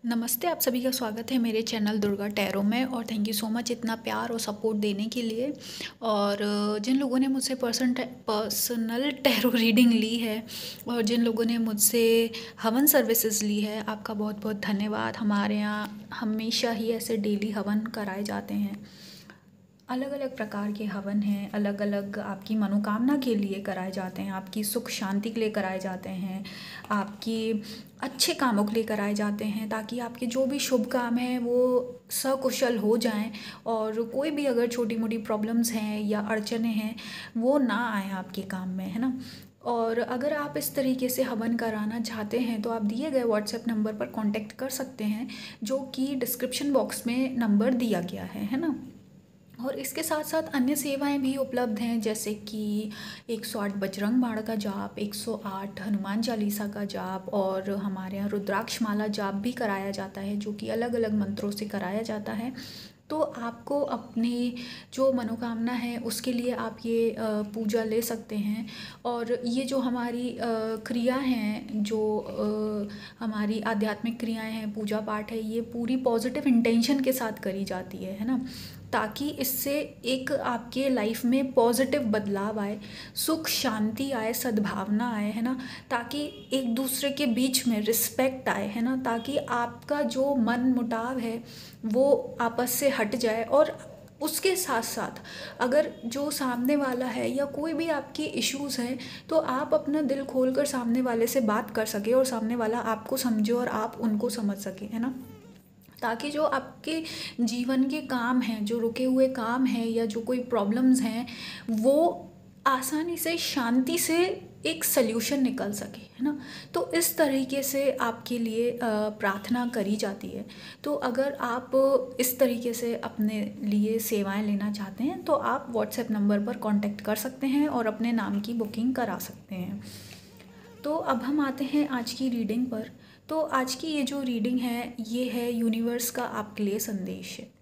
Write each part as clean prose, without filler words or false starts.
नमस्ते, आप सभी का स्वागत है मेरे चैनल दुर्गा टैरो में। और थैंक यू सो मच इतना प्यार और सपोर्ट देने के लिए। और जिन लोगों ने मुझसे पर्सनल टैरो रीडिंग ली है और जिन लोगों ने मुझसे हवन सर्विसेज ली है, आपका बहुत बहुत धन्यवाद। हमारे यहाँ हमेशा ही ऐसे डेली हवन कराए जाते हैं। अलग अलग प्रकार के हवन हैं, अलग अलग आपकी मनोकामना के लिए कराए जाते हैं, आपकी सुख शांति के लिए कराए जाते हैं, आपकी अच्छे कामों के लिए कराए जाते हैं, ताकि आपके जो भी शुभ काम हैं वो सकुशल हो जाएं। और कोई भी अगर छोटी मोटी प्रॉब्लम्स हैं या अड़चने हैं वो ना आए आपके काम में, है ना। और अगर आप इस तरीके से हवन कराना चाहते हैं तो आप दिए गए व्हाट्सएप नंबर पर कांटेक्ट कर सकते हैं, जो कि डिस्क्रिप्शन बॉक्स में नंबर दिया गया है ना। और इसके साथ साथ अन्य सेवाएं भी उपलब्ध हैं, जैसे कि 108 बजरंग बाण का जाप, 108 हनुमान चालीसा का जाप, और हमारे यहाँ रुद्राक्ष माला जाप भी कराया जाता है, जो कि अलग अलग मंत्रों से कराया जाता है। तो आपको अपनी जो मनोकामना है उसके लिए आप ये पूजा ले सकते हैं। और ये जो हमारी क्रिया हैं, जो हमारी आध्यात्मिक क्रियाएं हैं, पूजा पाठ है, ये पूरी पॉजिटिव इंटेंशन के साथ करी जाती है ना, ताकि इससे एक आपके लाइफ में पॉजिटिव बदलाव आए, सुख शांति आए, सद्भावना आए, है ना। ताकि एक दूसरे के बीच में रिस्पेक्ट आए, है ना, ताकि आपका जो मन मुटाव है वो आपस से हट जाए। और उसके साथ साथ अगर जो सामने वाला है या कोई भी आपकी इश्यूज़ हैं, तो आप अपना दिल खोलकर सामने वाले से बात कर सके और सामने वाला आपको समझे और आप उनको समझ सके, है ना। ताकि जो आपके जीवन के काम हैं, जो रुके हुए काम हैं या जो कोई प्रॉब्लम्स हैं, वो आसानी से शांति से एक सल्यूशन निकल सके, है ना। तो इस तरीके से आपके लिए प्रार्थना करी जाती है। तो अगर आप इस तरीके से अपने लिए सेवाएं लेना चाहते हैं तो आप व्हाट्सएप नंबर पर कांटेक्ट कर सकते हैं और अपने नाम की बुकिंग करा सकते हैं। तो अब हम आते हैं आज की रीडिंग पर। तो आज की ये जो रीडिंग है ये है यूनिवर्स का आपके लिए संदेश है।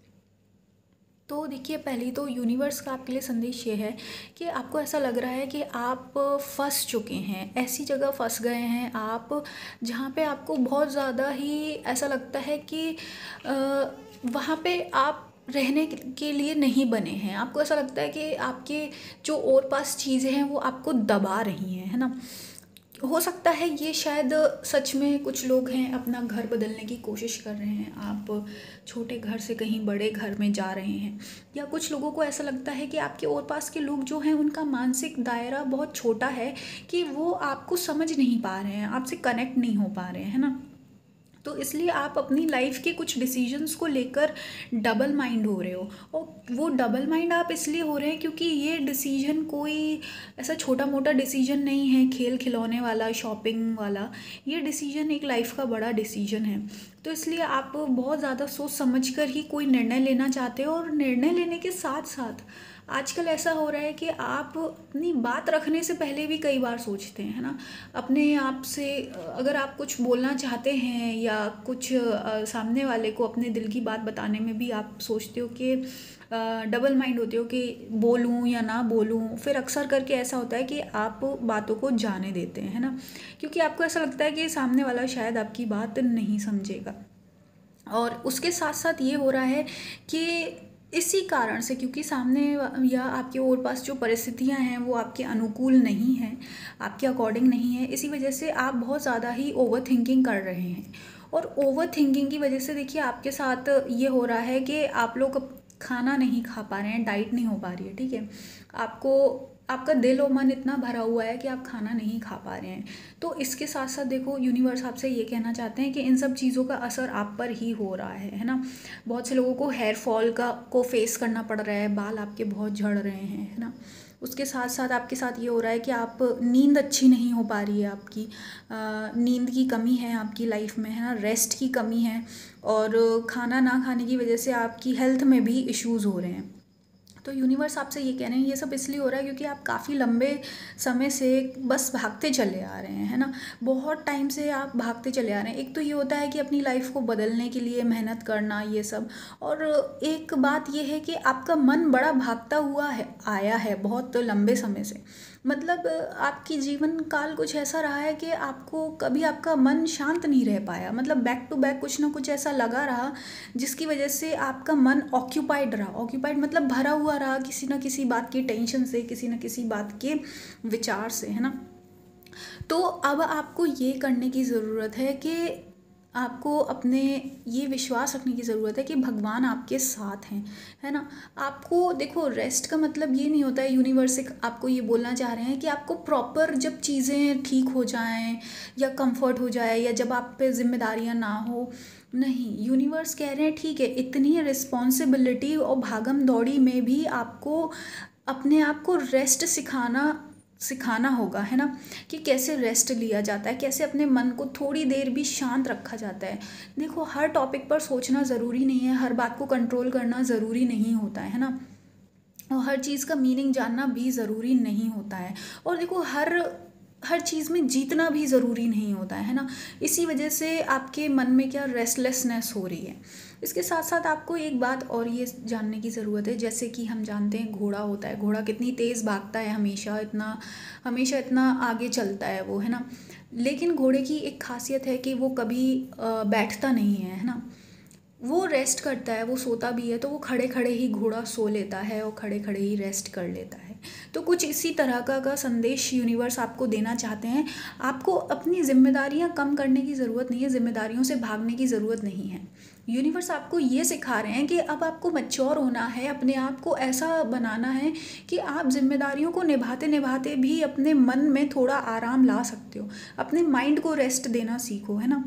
तो देखिए, पहली तो यूनिवर्स का आपके लिए संदेश ये है कि आपको ऐसा लग रहा है कि आप फंस चुके हैं, ऐसी जगह फंस गए हैं आप जहाँ पे आपको बहुत ज़्यादा ही ऐसा लगता है कि वहाँ पे आप रहने के लिए नहीं बने हैं। आपको ऐसा लगता है कि आपके जो और पास चीज़ें हैं वो आपको दबा रही हैं, है ना। हो सकता है ये शायद सच में कुछ लोग हैं अपना घर बदलने की कोशिश कर रहे हैं, आप छोटे घर से कहीं बड़े घर में जा रहे हैं। या कुछ लोगों को ऐसा लगता है कि आपके और पास के लोग जो हैं उनका मानसिक दायरा बहुत छोटा है, कि वो आपको समझ नहीं पा रहे हैं, आपसे कनेक्ट नहीं हो पा रहे हैं, है ना। तो इसलिए आप अपनी लाइफ के कुछ डिसीजंस को लेकर डबल माइंड हो रहे हो। और वो डबल माइंड आप इसलिए हो रहे हैं क्योंकि ये डिसीजन कोई ऐसा छोटा मोटा डिसीजन नहीं है, खेल खिलौने वाला, शॉपिंग वाला। ये डिसीजन एक लाइफ का बड़ा डिसीजन है। तो इसलिए आप बहुत ज़्यादा सोच समझ कर ही कोई निर्णय लेना चाहते हो। और निर्णय लेने के साथ साथ आजकल ऐसा हो रहा है कि आप अपनी बात रखने से पहले भी कई बार सोचते हैं, है ना। अपने आप से अगर आप कुछ बोलना चाहते हैं या कुछ सामने वाले को अपने दिल की बात बताने में भी आप सोचते हो कि डबल माइंड होते हो कि बोलूं या ना बोलूं। फिर अक्सर करके ऐसा होता है कि आप बातों को जाने देते हैं, है ना, क्योंकि आपको ऐसा लगता है कि सामने वाला शायद आपकी बात नहीं समझेगा। और उसके साथ साथ ये हो रहा है कि इसी कारण से, क्योंकि सामने या आपके और पास जो परिस्थितियां हैं वो आपके अनुकूल नहीं हैं, आपके अकॉर्डिंग नहीं है, इसी वजह से आप बहुत ज़्यादा ही ओवर थिंकिंग कर रहे हैं। और ओवर थिंकिंग की वजह से देखिए आपके साथ ये हो रहा है कि आप लोग खाना नहीं खा पा रहे हैं, डाइट नहीं हो पा रही है, ठीक है। आपको आपका दिल और मन इतना भरा हुआ है कि आप खाना नहीं खा पा रहे हैं। तो इसके साथ साथ देखो, यूनिवर्स आपसे ये कहना चाहते हैं कि इन सब चीज़ों का असर आप पर ही हो रहा है ना। बहुत से लोगों को हेयर फॉल को फेस करना पड़ रहा है, बाल आपके बहुत झड़ रहे हैं, है ना। उसके साथ साथ आपके साथ ये हो रहा है कि आप नींद अच्छी नहीं हो पा रही है, आपकी नींद की कमी है आपकी लाइफ में, है ना, रेस्ट की कमी है। और खाना ना खाने की वजह से आपकी हेल्थ में भी इश्यूज़ हो रहे हैं। तो यूनिवर्स आपसे ये कह रहे हैं, ये सब इसलिए हो रहा है क्योंकि आप काफ़ी लंबे समय से बस भागते चले आ रहे हैं, है ना। बहुत टाइम से आप भागते चले आ रहे हैं। एक तो ये होता है कि अपनी लाइफ को बदलने के लिए मेहनत करना, ये सब। और एक बात ये है कि आपका मन बड़ा भागता हुआ है, आया है बहुत लंबे समय से। मतलब आपकी जीवन काल कुछ ऐसा रहा है कि आपको कभी आपका मन शांत नहीं रह पाया, मतलब बैक टू बैक कुछ ना कुछ ऐसा लगा रहा जिसकी वजह से आपका मन ऑक्यूपाइड रहा। ऑक्यूपाइड मतलब भरा हुआ रहा किसी ना किसी बात की टेंशन से, किसी ना किसी बात के विचार से, है ना। तो अब आपको ये करने की ज़रूरत है कि आपको अपने ये विश्वास रखने की ज़रूरत है कि भगवान आपके साथ हैं, है ना। आपको देखो, रेस्ट का मतलब ये नहीं होता है, यूनिवर्स से आपको ये बोलना चाह रहे हैं कि आपको प्रॉपर जब चीज़ें ठीक हो जाएं या कंफर्ट हो जाए या जब आप पे जिम्मेदारियां ना हो, नहीं, यूनिवर्स कह रहे हैं ठीक है, इतनी रिस्पॉन्सिबिलिटी और भागम दौड़ी में भी आपको अपने आप को रेस्ट सिखाना सिखाना होगा, है ना, कि कैसे रेस्ट लिया जाता है, कैसे अपने मन को थोड़ी देर भी शांत रखा जाता है। देखो, हर टॉपिक पर सोचना ज़रूरी नहीं है, हर बात को कंट्रोल करना ज़रूरी नहीं होता है ना, और हर चीज़ का मीनिंग जानना भी ज़रूरी नहीं होता है। और देखो, हर चीज़ में जीतना भी ज़रूरी नहीं होता है ना। इसी वजह से आपके मन में क्या रेस्टलेसनेस हो रही है। इसके साथ साथ आपको एक बात और ये जानने की ज़रूरत है, जैसे कि हम जानते हैं घोड़ा होता है, घोड़ा कितनी तेज़ भागता है, हमेशा इतना आगे चलता है वो, है ना। लेकिन घोड़े की एक खासियत है कि वो कभी बैठता नहीं है ना। वो रेस्ट करता है, वो सोता भी है, तो वो खड़े खड़े ही घोड़ा सो लेता है और खड़े खड़े ही रेस्ट कर लेता है। तो कुछ इसी तरह का संदेश यूनिवर्स आपको देना चाहते हैं। आपको अपनी जिम्मेदारियां कम करने की ज़रूरत नहीं है, जिम्मेदारियों से भागने की ज़रूरत नहीं है। यूनिवर्स आपको ये सिखा रहे हैं कि अब आपको मैच्योर होना है, अपने आप को ऐसा बनाना है कि आप जिम्मेदारियों को निभाते निभाते भी अपने मन में थोड़ा आराम ला सकते हो, अपने माइंड को रेस्ट देना सीखो, है ना।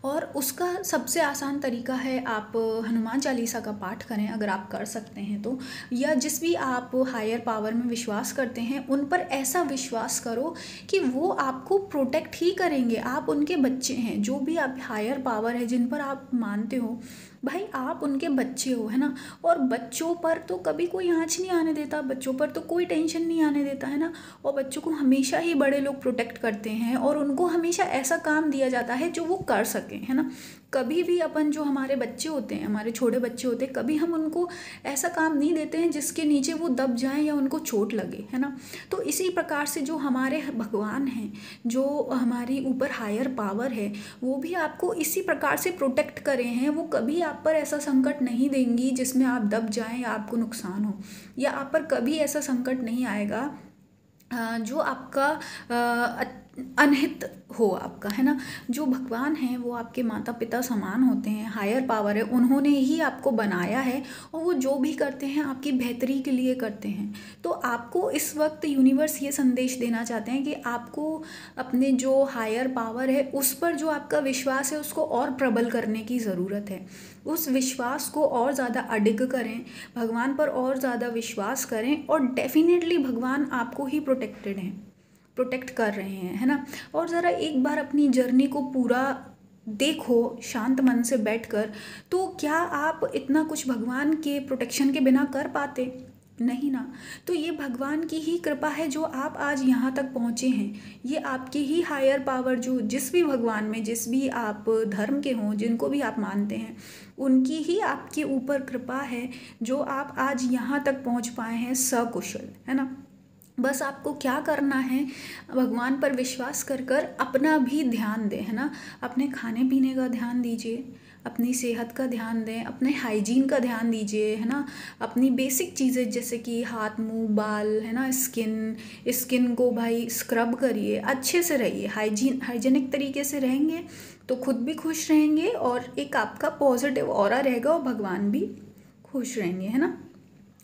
और उसका सबसे आसान तरीका है, आप हनुमान चालीसा का पाठ करें अगर आप कर सकते हैं तो, या जिस भी आप हायर पावर में विश्वास करते हैं उन पर ऐसा विश्वास करो कि वो आपको प्रोटेक्ट ही करेंगे। आप उनके बच्चे हैं, जो भी आप हायर पावर है जिन पर आप मानते हो, भाई आप उनके बच्चे हो, है ना। और बच्चों पर तो कभी कोई आँच नहीं आने देता, बच्चों पर तो कोई टेंशन नहीं आने देता, है ना। और बच्चों को हमेशा ही बड़े लोग प्रोटेक्ट करते हैं और उनको हमेशा ऐसा काम दिया जाता है जो वो कर सकें, है ना। कभी भी अपन जो हमारे बच्चे होते हैं, हमारे छोटे बच्चे होते हैं, कभी हम उनको ऐसा काम नहीं देते हैं जिसके नीचे वो दब जाएं या उनको चोट लगे, है ना। तो इसी प्रकार से जो हमारे भगवान हैं, जो हमारी ऊपर हायर पावर है, वो भी आपको इसी प्रकार से प्रोटेक्ट करे हैं। वो कभी आप पर ऐसा संकट नहीं देंगी जिसमें आप दब जाएं या आपको नुकसान हो, या आप पर कभी ऐसा संकट नहीं आएगा जो आपका अनहित हो आपका, है ना। जो भगवान हैं वो आपके माता पिता समान होते हैं, हायर पावर है, उन्होंने ही आपको बनाया है और वो जो भी करते हैं आपकी बेहतरी के लिए करते हैं। तो आपको इस वक्त यूनिवर्स ये संदेश देना चाहते हैं कि आपको अपने जो हायर पावर है उस पर जो आपका विश्वास है उसको और प्रबल करने की ज़रूरत है। उस विश्वास को और ज़्यादा अडिग करें, भगवान पर और ज़्यादा विश्वास करें, और डेफिनेटली भगवान आपको ही प्रोटेक्ट कर रहे हैं, है ना। और ज़रा एक बार अपनी जर्नी को पूरा देखो शांत मन से बैठकर, तो क्या आप इतना कुछ भगवान के प्रोटेक्शन के बिना कर पाते? नहीं ना। तो ये भगवान की ही कृपा है जो आप आज यहाँ तक पहुँचे हैं। ये आपकी ही हायर पावर, जो जिस भी भगवान में, जिस भी आप धर्म के हों, जिनको भी आप मानते हैं, उनकी ही आपके ऊपर कृपा है जो आप आज यहाँ तक पहुँच पाए हैं सकुशल, है ना। बस आपको क्या करना है, भगवान पर विश्वास कर कर अपना भी ध्यान दें, है ना। अपने खाने पीने का ध्यान दीजिए, अपनी सेहत का ध्यान दें, अपने हाइजीन का ध्यान दीजिए, है ना। अपनी बेसिक चीज़ें जैसे कि हाथ मुंह बाल, है ना, स्किन को भाई स्क्रब करिए, अच्छे से रहिए, हाइजीनिक तरीके से रहेंगे तो खुद भी खुश रहेंगे और एक आपका पॉजिटिव ऑरा रहेगा और भगवान भी खुश रहेंगे, है ना।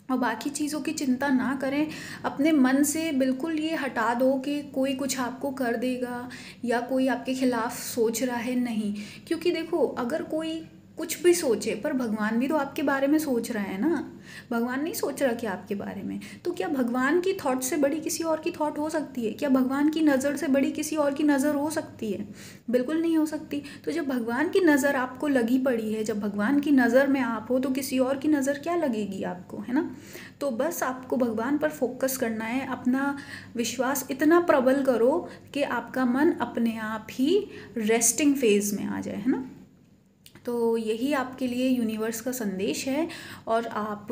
और बाकी चीज़ों की चिंता ना करें, अपने मन से बिल्कुल ये हटा दो कि कोई कुछ आपको कर देगा या कोई आपके खिलाफ सोच रहा है, नहीं। क्योंकि देखो, अगर कोई कुछ भी सोचे पर भगवान भी तो आपके बारे में सोच रहा है ना। भगवान नहीं सोच रहा कि आपके बारे में, तो क्या भगवान की थॉट से बड़ी किसी और की थॉट हो सकती है? क्या भगवान की नज़र से बड़ी किसी और की नज़र हो सकती है? बिल्कुल नहीं हो सकती। तो जब भगवान की नज़र आपको लगी पड़ी है, जब भगवान की नज़र में आप हो, तो किसी और की नज़र क्या लगेगी आपको, है ना। तो बस आपको भगवान पर फोकस करना है, अपना विश्वास इतना प्रबल करो कि आपका मन अपने आप ही रेस्टिंग फेज में आ जाए, है ना। तो यही आपके लिए यूनिवर्स का संदेश है। और आप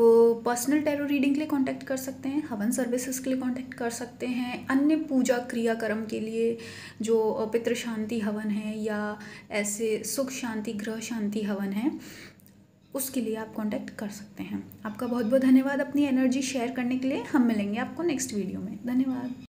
पर्सनल टैरो रीडिंग के लिए कांटेक्ट कर सकते हैं, हवन सर्विसेज के लिए कांटेक्ट कर सकते हैं, अन्य पूजा क्रियाक्रम के लिए जो पितृ शांति हवन है या ऐसे सुख शांति ग्रह शांति हवन है, उसके लिए आप कांटेक्ट कर सकते हैं। आपका बहुत बहुत धन्यवाद अपनी एनर्जी शेयर करने के लिए। हम मिलेंगे आपको नेक्स्ट वीडियो में। धन्यवाद।